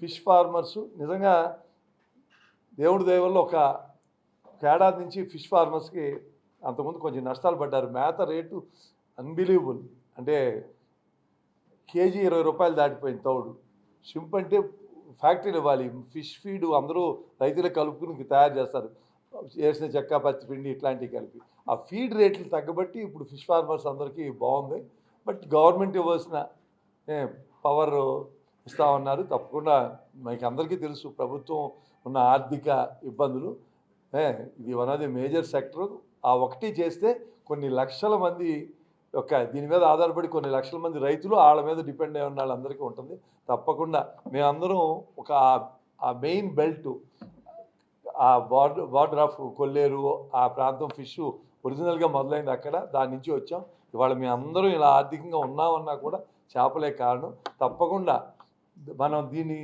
Fish farmers నిజంగా దేవుడి దయ వల్ల ఒక ఏడాది నుంచి ఫిష్ ఫార్మర్స్కి అంతకుముందు కొంచెం నష్టాలు పడ్డారు. మేత రేటు అన్బిలీవబుల్, అంటే కేజీ 20 రూపాయలు దాటిపోయింది తౌడు. షింప్ అంటే ఫ్యాక్టరీలు ఇవ్వాలి, ఫిష్ ఫీడ్ అందరూ రైతులు కలుపుకుని తయారు చేస్తారు, చేసిన చెక్క పచ్చిపిండి ఇట్లాంటివి కలిపి. ఆ ఫీడ్ రేట్లు తగ్గబట్టి ఇప్పుడు ఫిష్ ఫార్మర్స్ అందరికీ బాగుంది. బట్ గవర్నమెంట్ ఇవ్వాల్సిన పవర్ ఇస్తూ ఉన్నారు. తప్పకుండా మనకి అందరికీ తెలుసు ప్రభుత్వం ఉన్న ఆర్థిక ఇబ్బందులు. ఇది one of the major sector. ఆ ఒకటి చేస్తే కొన్ని లక్షల మంది దీని మీద ఆధారపడి కొన్ని లక్షల మంది రైతులు వాళ్ళ మీద డిపెండ్ అయి ఉన్న వాళ్ళందరికీ ఉంటుంది. తప్పకుండా మేమందరం ఒక ఆ మెయిన్ బెల్ట్, ఆ బార్డర్ ఆఫ్ కొల్లేరు ఆ ప్రాంతం ఫిష్ ఒరిజినల్గా మొదలైంది అక్కడ, దాని నుంచి వచ్చాం. ఇవాళ మేము అందరం ఇలా ఆర్థికంగా ఉన్నామన్నా కూడా చేపలే కారణం. తప్పకుండా మనం దీన్ని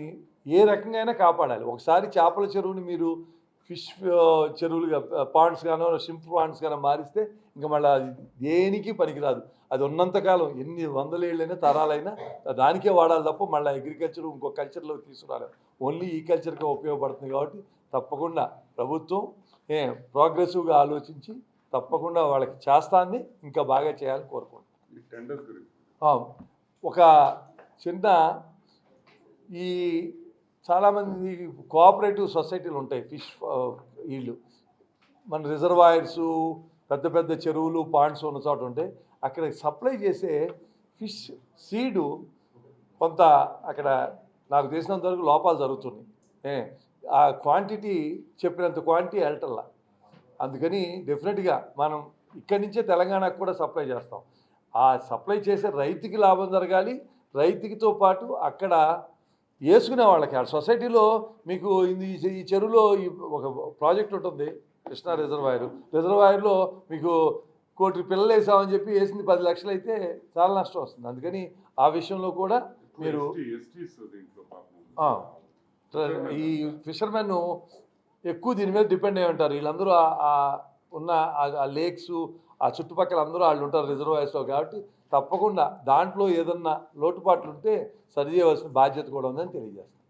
ఏ రకంగా అయినా కాపాడాలి. ఒకసారి చేపల చెరువుని మీరు ఫిష్ చెరువులుగా పాండ్స్ గానో షింప్ పాండ్స్ గానో మారిస్తే ఇంకా మళ్ళీ దేనికి పనికిరాదు. అది ఉన్నంతకాలం ఎన్ని వందల ఏళ్ళైనా తరాలైనా దానికే వాడాలి తప్ప మళ్ళీ అగ్రికల్చర్ ఇంకో కల్చర్లో తీసుకురాలి. ఓన్లీ ఈ కల్చర్కే ఉపయోగపడుతుంది. కాబట్టి తప్పకుండా ప్రభుత్వం ప్రోగ్రెసివ్గా ఆలోచించి తప్పకుండా వాళ్ళకి చేస్తాన్ని ఇంకా బాగా చేయాలని కోరుకుంటున్నాం. ఒక చిన్న ఈ చాలామంది కోఆపరేటివ్ సొసైటీలు ఉంటాయి ఫిష్ వీళ్ళు మన రిజర్వాయర్సు పెద్ద పెద్ద చెరువులు పాండ్స్ ఉన్న చోట ఉంటాయి. అక్కడ సప్లై చేసే ఫిష్ సీడు కొంత అక్కడ నాకు తెలిసినంత వరకు లోపాలు జరుగుతున్నాయి. ఆ క్వాంటిటీ చెప్పినంత క్వాంటిటీ వెళ్ళటల్లా. అందుకని డెఫినెట్గా మనం ఇక్కడి నుంచే తెలంగాణకు కూడా సప్లై చేస్తాం. ఆ సప్లై చేసే రైతుకి లాభం జరగాలి. రైతుకితో పాటు అక్కడ వేసుకునే వాళ్ళకి ఆ సొసైటీలో మీకు ఈ చెరువులో ఒక ప్రాజెక్ట్ ఉంటుంది, కృష్ణా రిజర్వాయర్లో మీకు 1 కోటి పిల్లలు వేసామని చెప్పి వేసింది 10 లక్షలు అయితే చాలా నష్టం వస్తుంది. అందుకని ఆ విషయంలో కూడా మీరు ఈ ఫిషర్మెన్ ఎక్కువ దీని మీద డిపెండ్ అయి ఉంటారు. వీళ్ళందరూ ఉన్న ఆ లేక్స్ ఆ చుట్టుపక్కల అందరూ వాళ్ళు ఉంటారు రిజర్వాయర్స్లో. కాబట్టి తప్పకుండా దాంట్లో ఏదన్నా లోటుపాట్లు ఉంటే సరిచేయవలసిన బాధ్యత కూడా ఉందని తెలియజేస్తాను.